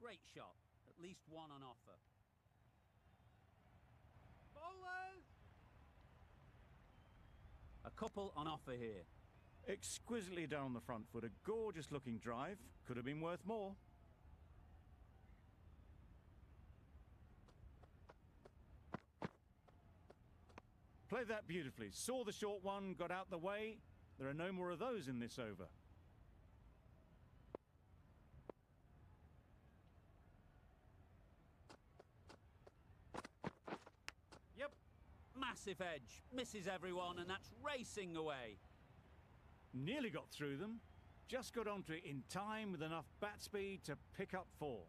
Great shot. At least one on offer. Bowlers! A couple on offer here. Exquisitely done on the front foot. A gorgeous looking drive. Could have been worth more. Played that beautifully. Saw the short one, got out the way. There are no more of those in this over. Yep. Massive edge. Misses everyone, and that's racing away. Nearly got through them. Just got onto it in time with enough bat speed to pick up 4.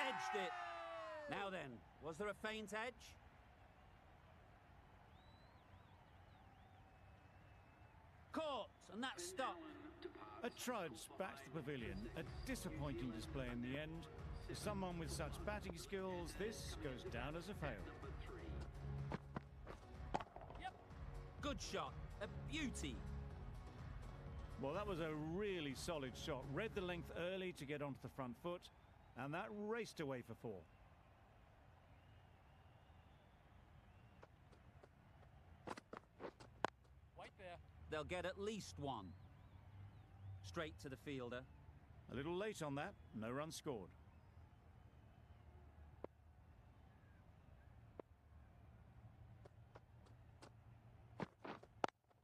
Edged it. Now then, was there a faint edge? Caught, and that's stopped. A trudge back to the pavilion. A disappointing display in the end. For someone with such batting skills, this goes down as a fail. Yep. Good shot. A beauty. Well, that was a really solid shot. Read the length early to get onto the front foot, and that raced away for 4. Wait there. They'll get at least one. Straight to the fielder. A little late on that. No run scored.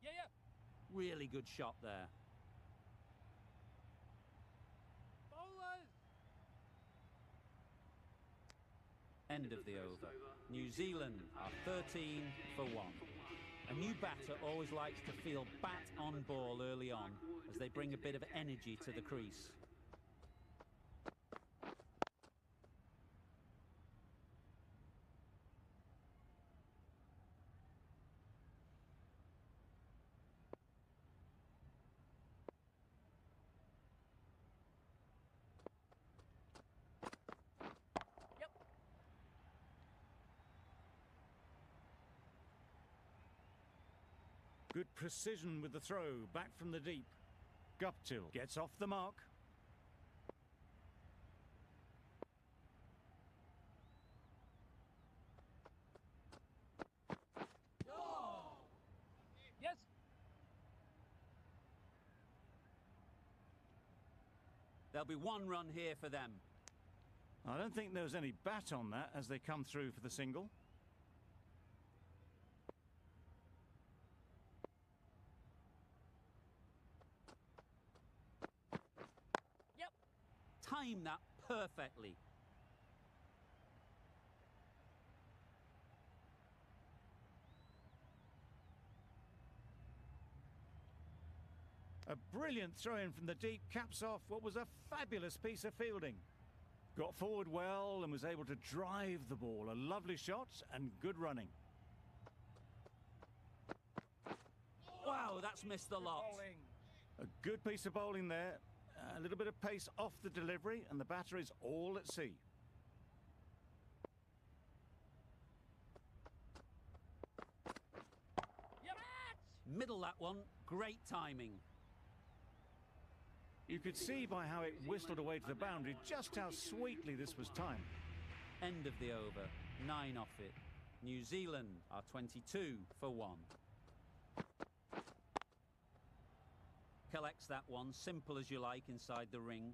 Yeah. Really good shot there. Bowlers! End of the over. New Zealand are 13 for 1. A new batter always likes to feel bat on ball early on as they bring a bit of energy to the crease. Good precision with the throw, back from the deep. Guptill gets off the mark. Oh! Yes! There'll be one run here for them. I don't think there was any bat on that as they come through for the single. Time that perfectly. A brilliant throw-in from the deep caps off what was a fabulous piece of fielding. Got forward well and was able to drive the ball. A lovely shot and good running. Wow, that's missed the lot. A good piece of bowling there. A little bit of pace off the delivery, and the batter is all at sea. Middle that one. Great timing. You could see by how it whistled away to the boundary just how sweetly this was timed. End of the over. 9 off it. New Zealand are 22 for 1. Collects that one, simple as you like, inside the ring.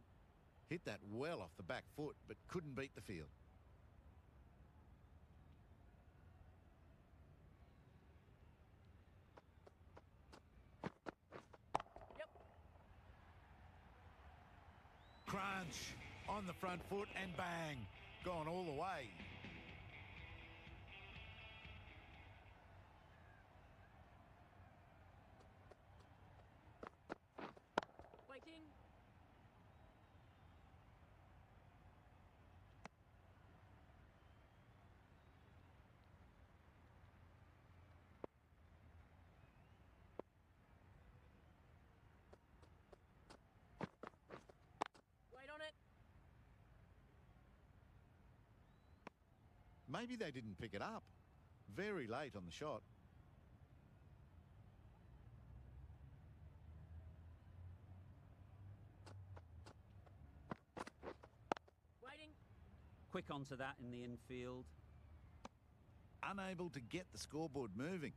Hit that well off the back foot, but couldn't beat the field. Yep. Crunch on the front foot and bang, gone all the way. Waiting. Wait on it. Maybe they didn't pick it up. Very late on the shot. Quick onto that in the infield. Unable to get the scoreboard moving.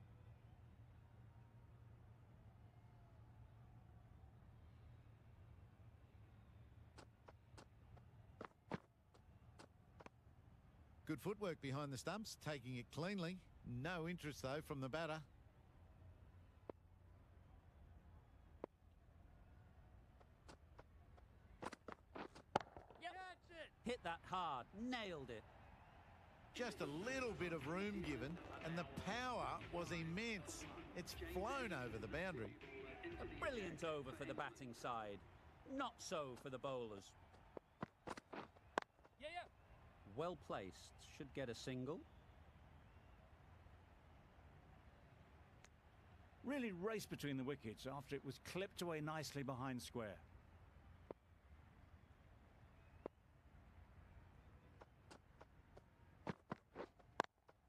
Good footwork behind the stumps, taking it cleanly. No interest, though, from the batter. Yep. That's it. Hit that hard, nailed it. Just a little bit of room given, and the power was immense. It's flown over the boundary. A brilliant over for the batting side. Not so for the bowlers. Yeah, yeah. Well placed, should get a single. Really raced between the wickets after it was clipped away nicely behind square.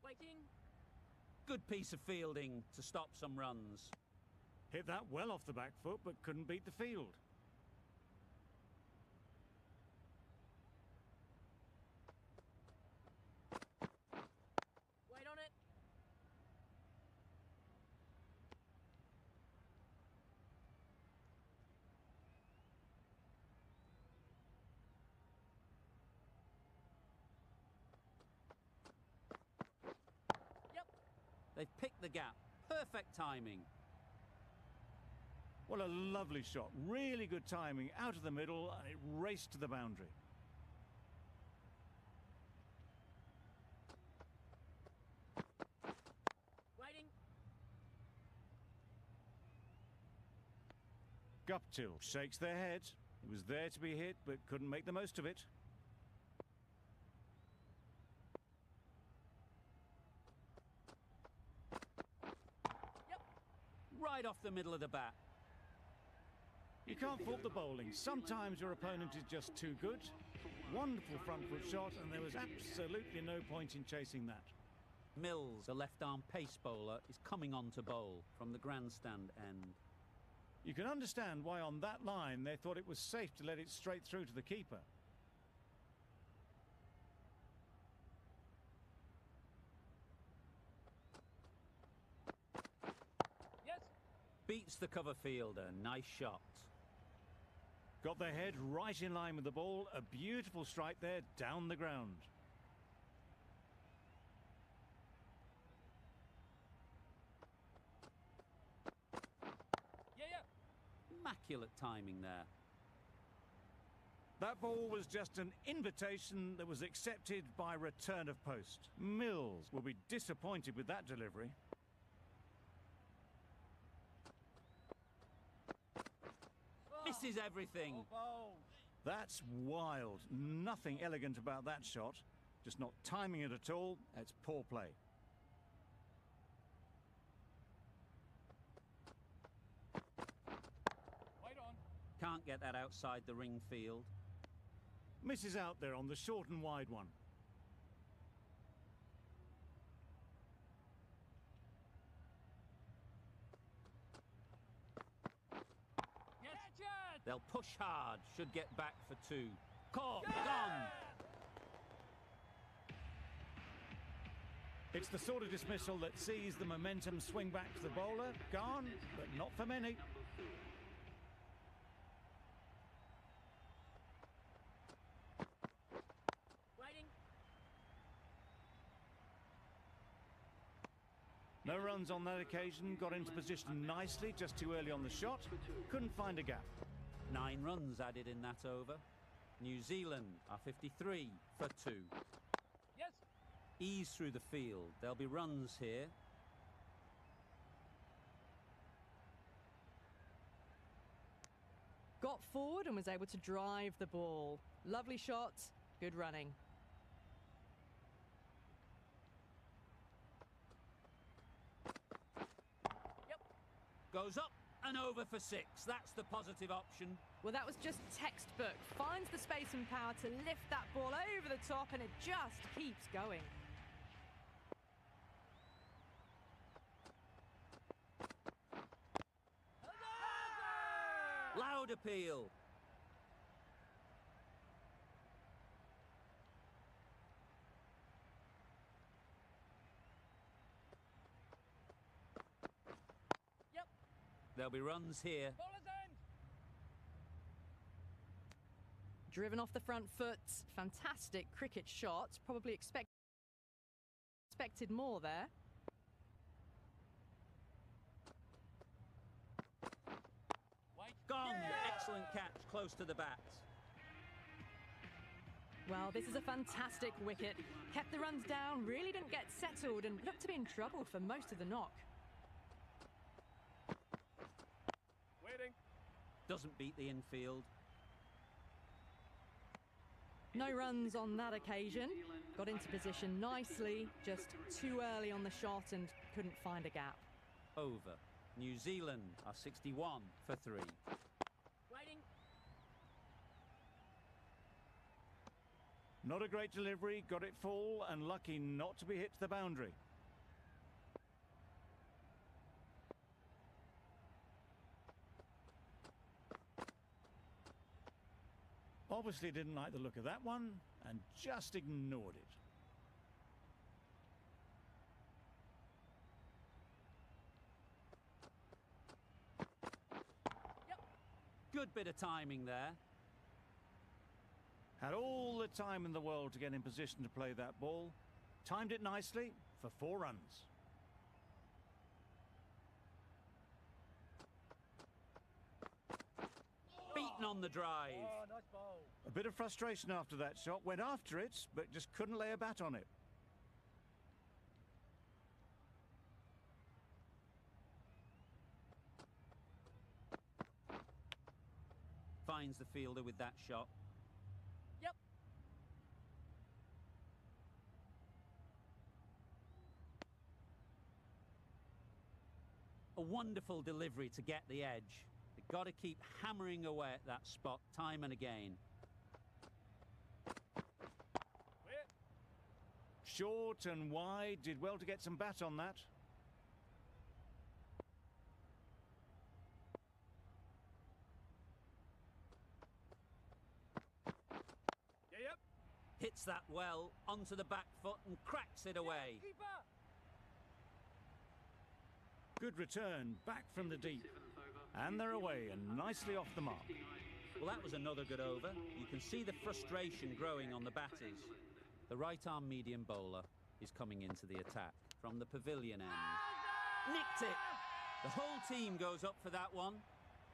Waiting. Good piece of fielding to stop some runs. Hit that well off the back foot, but couldn't beat the field. Wait on it. Yep. They've picked the gap. Perfect timing. What a lovely shot. Really good timing. Out of the middle, and it raced to the boundary. Waiting. Guptill shakes their head. It was there to be hit, but couldn't make the most of it. Yep. Right off the middle of the bat. You can't fault the bowling. Sometimes your opponent is just too good. Wonderful front foot shot, and there was absolutely no point in chasing that. Mills, the left-arm pace bowler, is coming on to bowl from the grandstand end. You can understand why on that line they thought it was safe to let it straight through to the keeper. Yes. Beats the cover fielder. Nice shot. Got their head right in line with the ball. A beautiful strike there down the ground. Yeah, yeah. Immaculate timing there. That ball was just an invitation that was accepted by return of post. Mills will be disappointed with that delivery. Misses everything. That's wild. Nothing elegant about that shot. Just not timing it at all. It's poor play. Wait on. Can't get that outside the ring field. Misses out there on the short and wide one. Yes. Catch it. They'll push hard. Should get back for two. Caught. Gone. It's the sort of dismissal that sees the momentum swing back to the bowler. Gone, but not for many. Waiting. No runs on that occasion. Got into position nicely, just too early on the shot. Couldn't find a gap. 9 runs added in that over. New Zealand are 53 for 2. Yes. Ease through the field. There'll be runs here. Got forward and was able to drive the ball. Lovely shot, good running. Yep. Goes up and over for 6. That's the positive option. Well, that was just textbook. Finds the space and power to lift that ball over the top, and it just keeps going. Loud appeal. There'll be runs here. Bowler's end. Driven off the front foot. Fantastic cricket shot. Probably expected more there. Wait. Gone! Yeah. Excellent catch, close to the bat. Well, this is a fantastic wicket. Kept the runs down, really didn't get settled and looked to be in trouble for most of the knock. Waiting. Doesn't beat the infield. No runs on that occasion. Got into position nicely, just too early on the shot and couldn't find a gap. Over. New Zealand are 61 for 3. Waiting. Not a great delivery, got it full and lucky not to be hit to the boundary. Obviously didn't like the look of that one and just ignored it. Good bit of timing there. Had all the time in the world to get in position to play that ball. Timed it nicely for 4 runs. Beaten on the drive. Oh, nice bowl. A bit of frustration after that shot. Went after it, but just couldn't lay a bat on it. Finds the fielder with that shot. Yep. A wonderful delivery to get the edge. They've got to keep hammering away at that spot time and again. Wait. Short and wide, did well to get some bat on that. Yep. Hits that well onto the back foot and cracks it away. Keeper. Good return, back from the deep. And they're away and nicely off the mark. Well, that was another good over. You can see the frustration growing on the batters. The right-arm medium bowler is coming into the attack from the pavilion end. Nicked it! The whole team goes up for that one.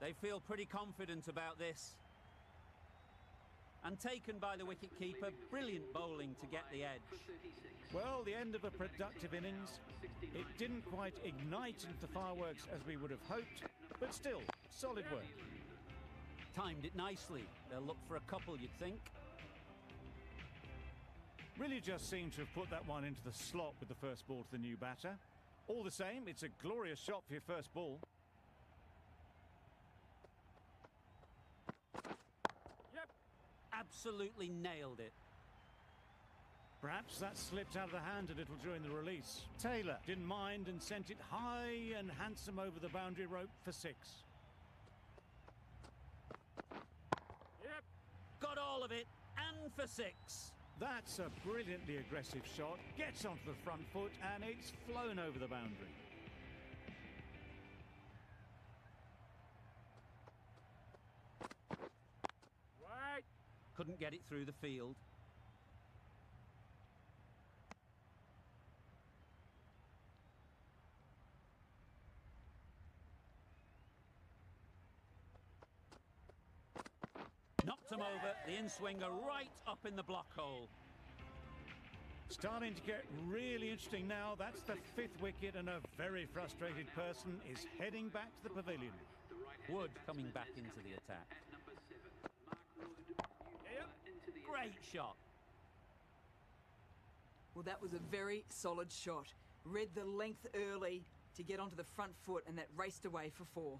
They feel pretty confident about this. And taken by the wicket-keeper, brilliant bowling to get the edge. Well, the end of a productive innings. It didn't quite ignite into fireworks as we would have hoped, but still, solid work. Timed it nicely. They'll look for a couple, you'd think. Really just seemed to have put that one into the slot with the first ball to the new batter. All the same, it's a glorious shot for your first ball. Yep. Absolutely nailed it. Perhaps that slipped out of the hand a little during the release. Taylor didn't mind and sent it high and handsome over the boundary rope for 6. Yep. Got all of it, and for 6. That's a brilliantly aggressive shot. Gets onto the front foot and it's flown over the boundary. Right. Couldn't get it through the field. Knocked him over, the in-swinger right up in the block hole. Starting to get really interesting now. That's the 5th wicket and a very frustrated person is heading back to the pavilion. Wood coming back into the attack. Yep. Great shot. Well, that was a very solid shot. Read the length early to get onto the front foot, and that raced away for 4.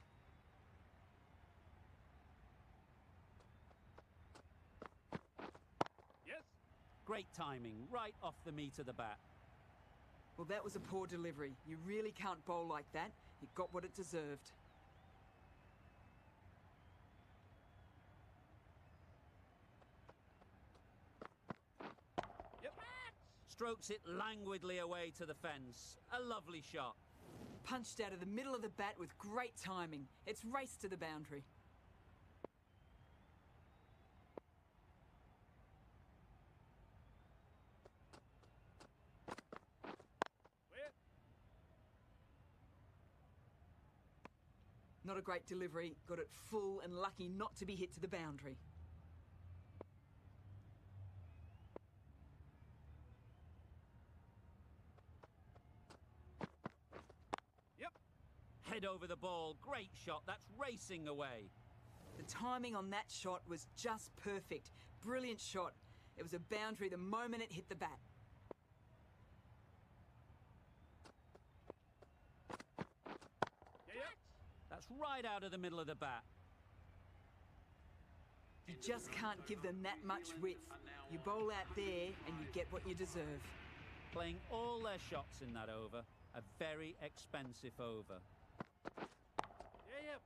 Yes. Great timing, right off the meat of the bat. Well, that was a poor delivery. You really can't bowl like that. It got what it deserved. Yep. Strokes it languidly away to the fence. A lovely shot. Punched out of the middle of the bat with great timing. It's raced to the boundary. Clear. Not a great delivery. Got it full and lucky not to be hit to the boundary. Yep. Head over the ball. Great shot. That's racing away. The timing on that shot was just perfect. Brilliant shot. It was a boundary the moment it hit the bat. Yep. That's right out of the middle of the bat. You just can't give them that much width. You bowl out there and you get what you deserve. Playing all their shots in that over. A very expensive over. Yep.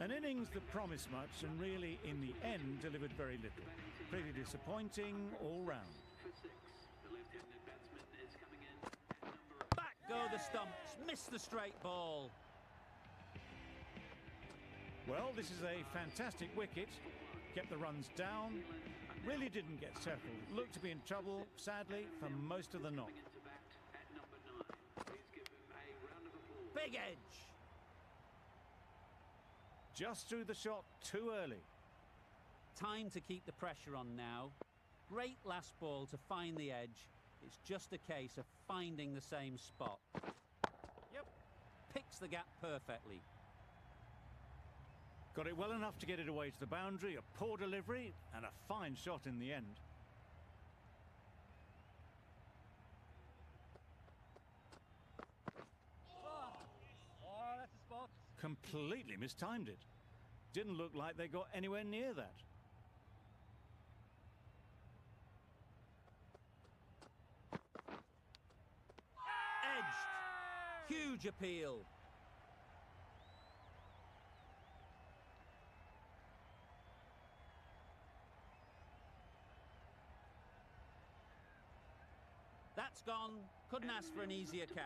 An innings that promised much and really, in the end, delivered very little. Pretty disappointing all round. Back go the stumps. Missed the straight ball. Well, this is a fantastic wicket. Kept the runs down. Really didn't get settled. Looked to be in trouble, sadly, for most of the knock. Big edge. Just threw the shot too early. Time to keep the pressure on now. Great last ball to find the edge. It's just a case of finding the same spot. Yep. Picks the gap perfectly. Got it well enough to get it away to the boundary. A poor delivery and a fine shot in the end. Oh, that's a spot. Completely mistimed it. Didn't look like they got anywhere near that. Edged. Huge appeal. That's gone. Couldn't ask for an easier catch.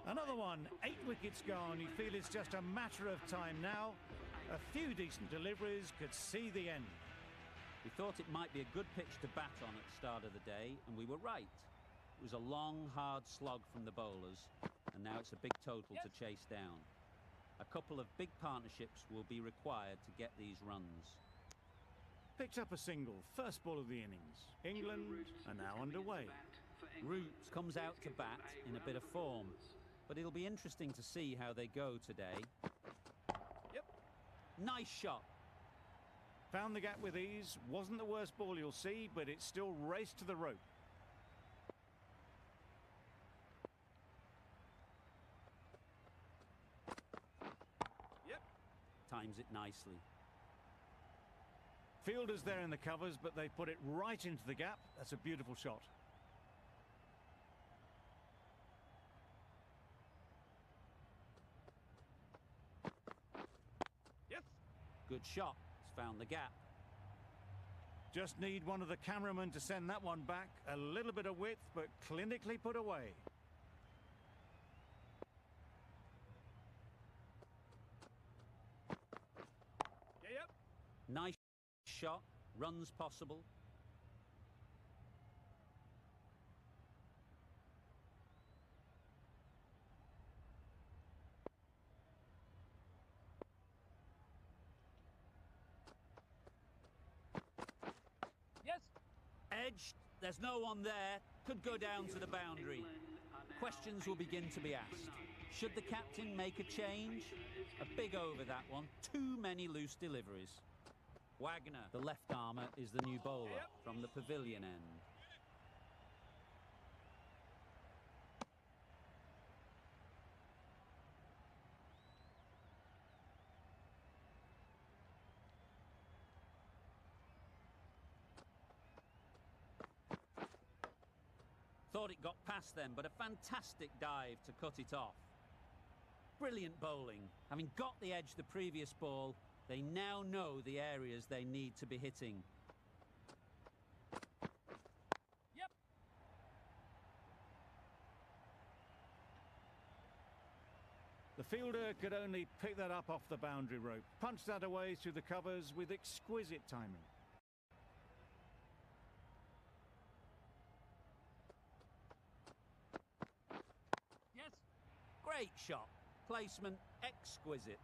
Another one, 8 wickets gone. You feel it's just a matter of time now. A few decent deliveries could see the end. We thought it might be a good pitch to bat on at the start of the day, and we were right. It was a long, hard slog from the bowlers, and now it's a big total to chase down. A couple of big partnerships will be required to get these runs. Picked up a single, first ball of the innings. England are now underway. Roots comes out to bat in a bit of form, but it'll be interesting to see how they go today. Yep. Nice shot. Found the gap with ease. Wasn't the worst ball you'll see, but it still raced to the rope. Yep. Times it nicely. Fielders there in the covers, but they put it right into the gap. That's a beautiful shot. Yes. Good shot. It's found the gap. Just need one of the cameramen to send that one back. A little bit of width, but clinically put away. Yep. Nice shot. Runs possible. Yes. Edged. There's no one there. Could go down to the boundary. Questions will begin to be asked. Should the captain make a change? A big over that one. Too many loose deliveries. Wagner, the left armour, is the new bowler from the pavilion end. Thought it got past them, but a fantastic dive to cut it off. Brilliant bowling. Having got the edge the previous ball, they now know the areas they need to be hitting. Yep. The fielder could only pick that up off the boundary rope, punched that away through the covers with exquisite timing. Yes. Great shot. Placement exquisite.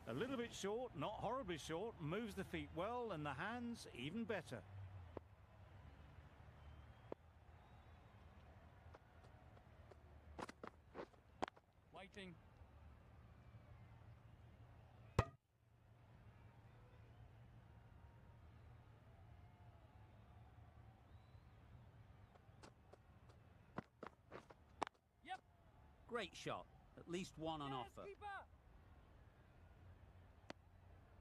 A little bit short, not horribly short, moves the feet well and the hands even better. Waiting. Yep. Great shot. At least one on Yes, offer. keeper.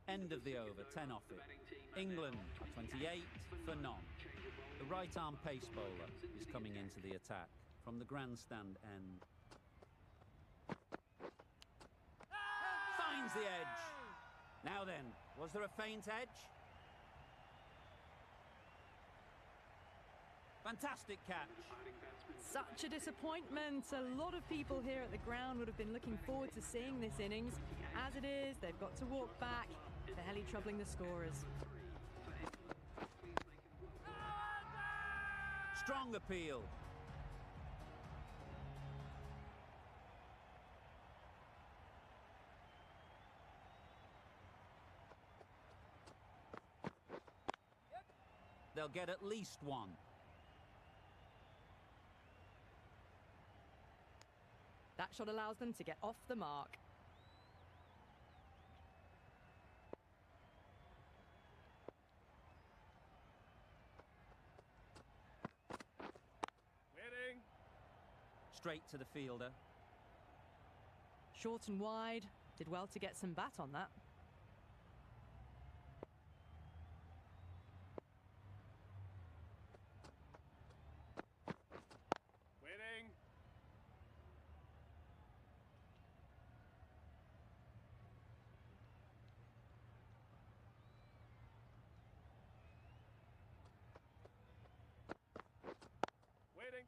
End of the over, 10 off it. England, 28 for none. The right-arm pace bowler is coming into the attack from the grandstand end. Finds the edge. Now then, was there a faint edge? Fantastic catch. Such a disappointment. A lot of people here at the ground would have been looking forward to seeing this innings. As it is, they've got to walk back, barely troubling the scorers. Strong appeal. They'll get at least one. That shot allows them to get off the mark. Waiting. Straight to the fielder. Short and wide. Did well to get some bat on that. Waiting. Waiting.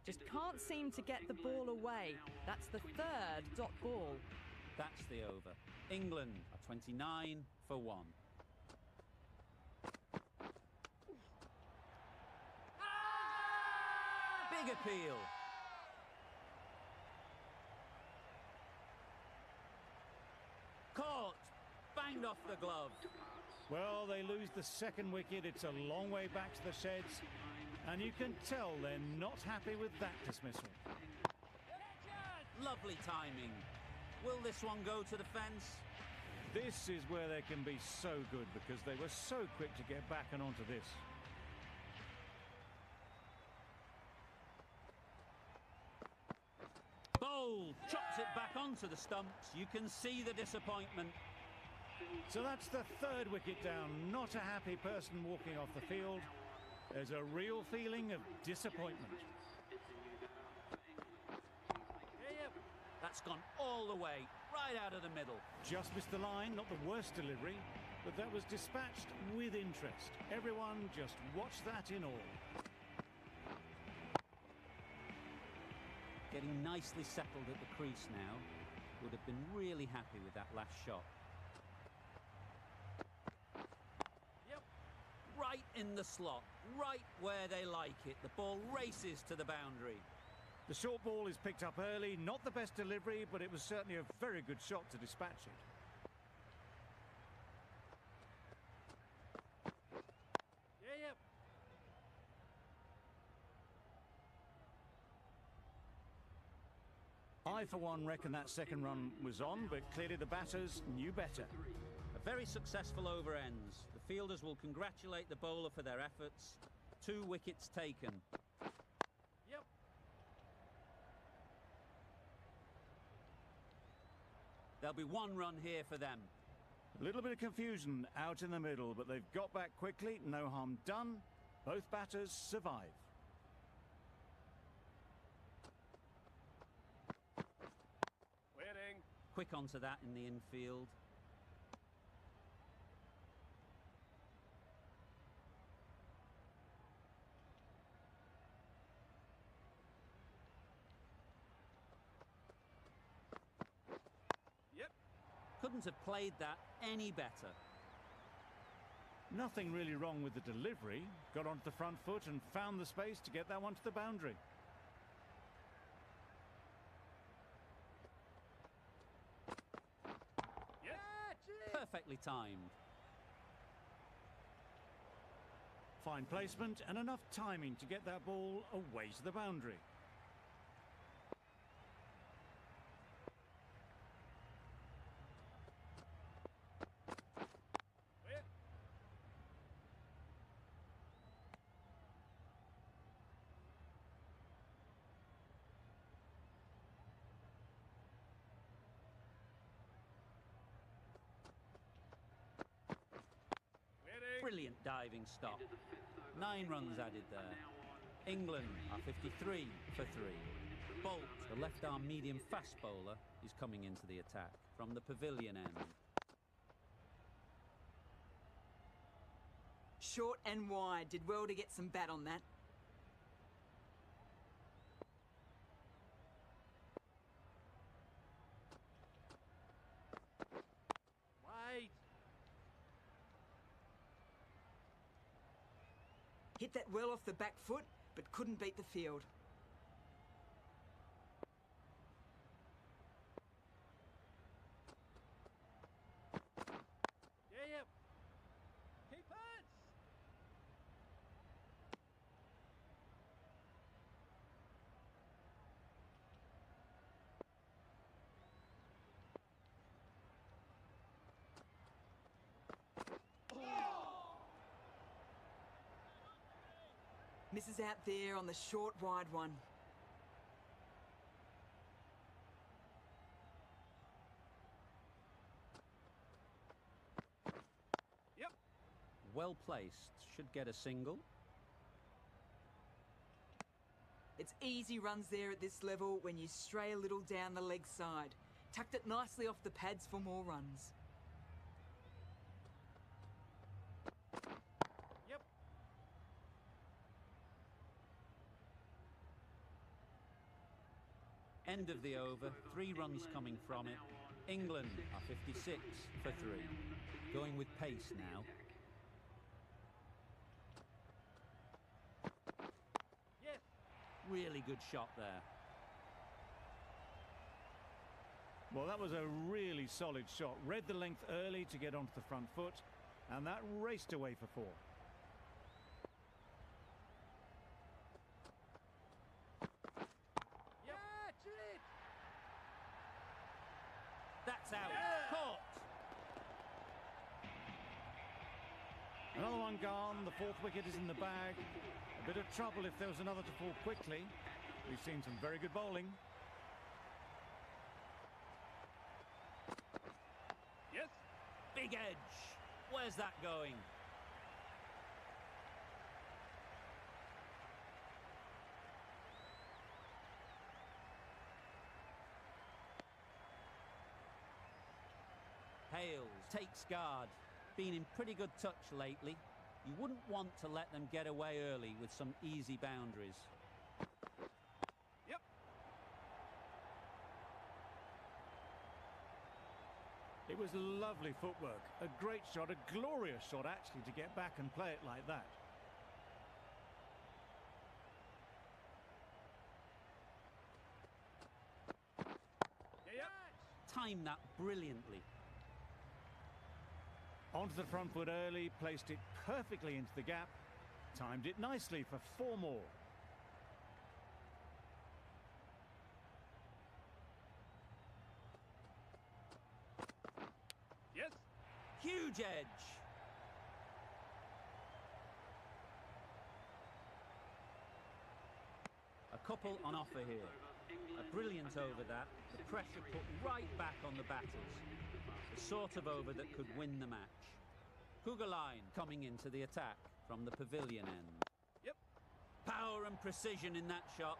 Just can't seem to get the ball away. That's the third dot ball. That's the over. England are 29 for 1. Big appeal. Caught. Banged off the glove. Well, they lose the second wicket. It's a long way back to the sheds. And you can tell they're not happy with that dismissal. Lovely timing. Will this one go to the fence? This is where they can be so good because they were so quick to get back and onto this. Bowl chops it back onto the stumps. You can see the disappointment. So that's the third wicket down. Not a happy person walking off the field. There's a real feeling of disappointment. That's gone all the way, right out of the middle. Just missed the line, not the worst delivery, but that was dispatched with interest. Everyone just watched that in awe. Getting nicely settled at the crease now. Would have been really happy with that last shot. Yep. Right in the slot, right where they like it. The ball races to the boundary. The short ball is picked up early, not the best delivery, but it was certainly a very good shot to dispatch it. Yep. I, for one, reckon that second run was on, but clearly the batters knew better. A very successful over ends. The fielders will congratulate the bowler for their efforts. 2 wickets taken. Yep. There'll be 1 run here for them. A little bit of confusion out in the middle, but they've got back quickly. No harm done. Both batters survive. Waiting. Quick onto that in the infield. Yep. Couldn't have played that any better. Nothing really wrong with the delivery. Got onto the front foot and found the space to get that one to the boundary. Yep. Perfectly timed. Fine placement and enough timing to get that ball away to the boundary. Wait. Waiting. Brilliant diving stop. 9 runs added there. England are 53 for 3. Bolt, the left-arm medium fast bowler, is coming into the attack from the pavilion end. Short and wide. Did well to get some bat on that. Wait. Hit that well off the back foot, but couldn't beat the field. Yeah, yep. Keep it. Misses out there on the short, wide one. Yep. Well placed, should get a single. It's easy runs there at this level when you stray a little down the leg side. Tucked it nicely off the pads for more runs. Yep. End of the over, 3 runs coming from it. England are 56 for 3. Going with pace now. Yes. Really good shot there. Well, that was a really solid shot. Read the length early to get onto the front foot, and that raced away for 4. Yeah, shoot it. That's out. Yeah. Caught. Another one gone. The 4th wicket is in the bag. A bit of trouble if there was another to fall quickly. We've seen some very good bowling. Yes. Big edge. Where's that going? Hales takes guard. Been in pretty good touch lately. You wouldn't want to let them get away early with some easy boundaries. Yep. It was lovely footwork. A great shot, a glorious shot actually to get back and play it like that. Yeah, yep. Time that brilliantly. Onto the front foot early, placed it perfectly into the gap. Timed it nicely for 4 more. Yes. Huge edge. A couple on offer here. A brilliant over that. The pressure put right back on the batters. The sort of over that could win the match. Kugelijn coming into the attack from the pavilion end. Yep. Power and precision in that shot.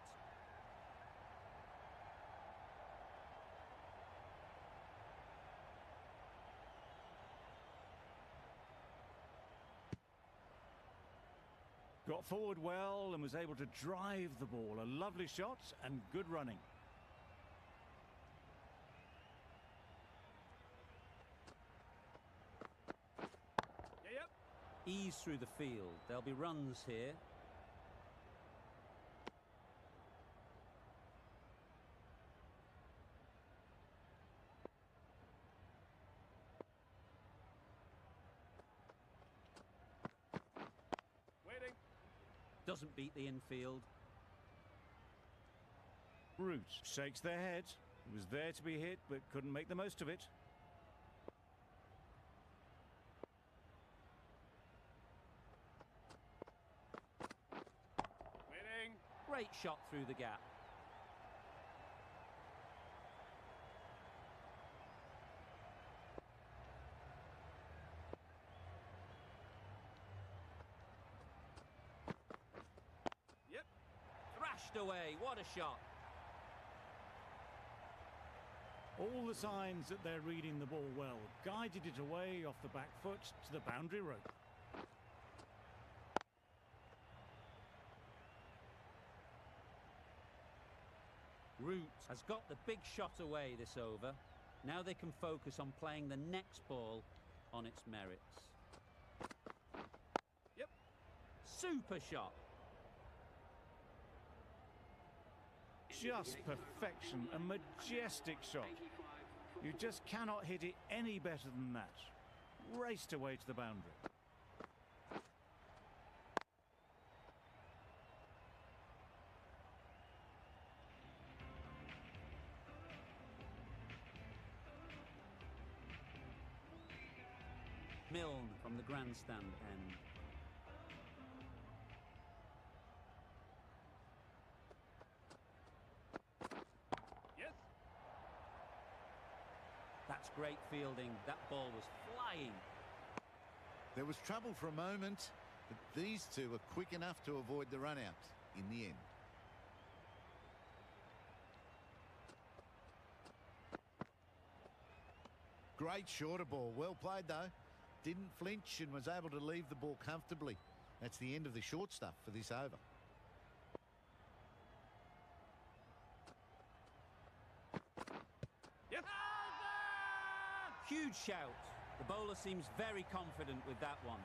Got forward well and was able to drive the ball. A lovely shot and good running. Yep. Ease through the field. There'll be runs here. Waiting. Doesn't beat the infield. Root shakes their head. It was there to be hit, but couldn't make the most of it. Waiting. Great shot through the gap. Yep. Thrashed away. What a shot. All the signs that they're reading the ball well. Guided it away off the back foot to the boundary rope. Root has got the big shot away this over. Now they can focus on playing the next ball on its merits. Yep. Super shot. Just perfection, a majestic shot. You just cannot hit it any better than that. Raced away to the boundary. Milne from the grandstand end. Yes. That's great fielding. That ball was flying. There was trouble for a moment, but these two were quick enough to avoid the run-out in the end. Great shorter ball. Well played, though. Didn't flinch and was able to leave the ball comfortably. That's the end of the short stuff for this over. Yep. Huge shout. The bowler seems very confident with that one.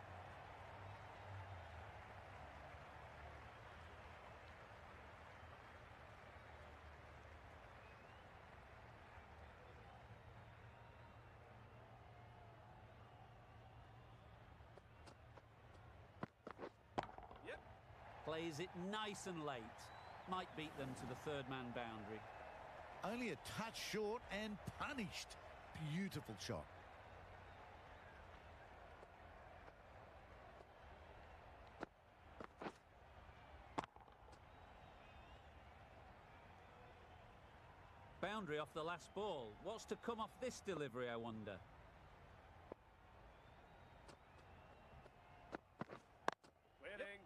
Yep. Plays it nice and late. Might beat them to the third man boundary. Only a touch short and punished. Beautiful shot. Boundary off the last ball. What's to come off this delivery, I wonder? Waiting.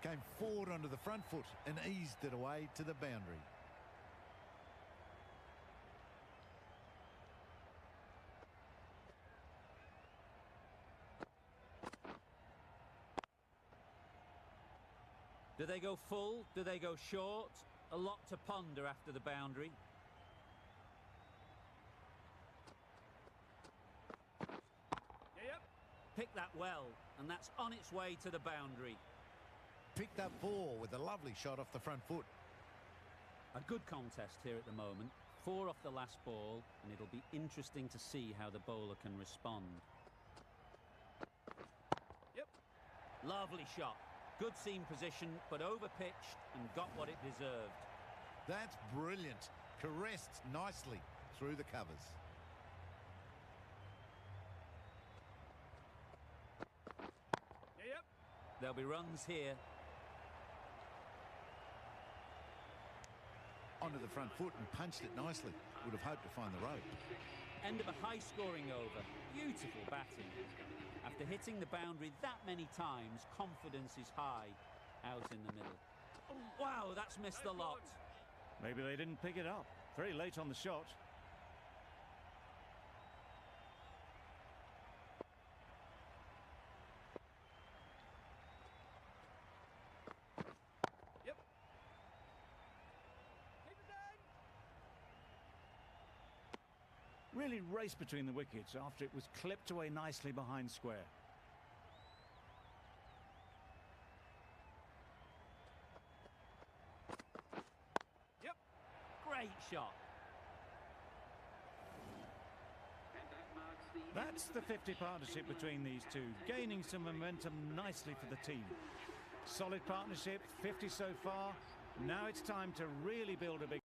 Came forward onto the front foot and eased it away to the boundary. Do they go full? Do they go short? A lot to ponder after the boundary. Yep. Picked that well, and that's on its way to the boundary. Picked up ball with a lovely shot off the front foot. A good contest here at the moment. 4 off the last ball, and it'll be interesting to see how the bowler can respond. Yep. Lovely shot. Good seam position, but over-pitched and got what it deserved. That's brilliant. Caressed nicely through the covers. Yep. There'll be runs here. onto the front foot and punched it nicely. Would have hoped to find the rope. End of a high-scoring over. Beautiful batting. After hitting the boundary that many times, confidence is high out in the middle. Oh, wow, that's missed a lot. Maybe they didn't pick it up. Very late on the shot. Yep. Keep it down. Really raced between the wickets after it was clipped away nicely behind square. Yep. Great shot. That's the 50 partnership between these two, gaining some momentum nicely for the team. Solid partnership, 50 so far. Now it's time to really build a big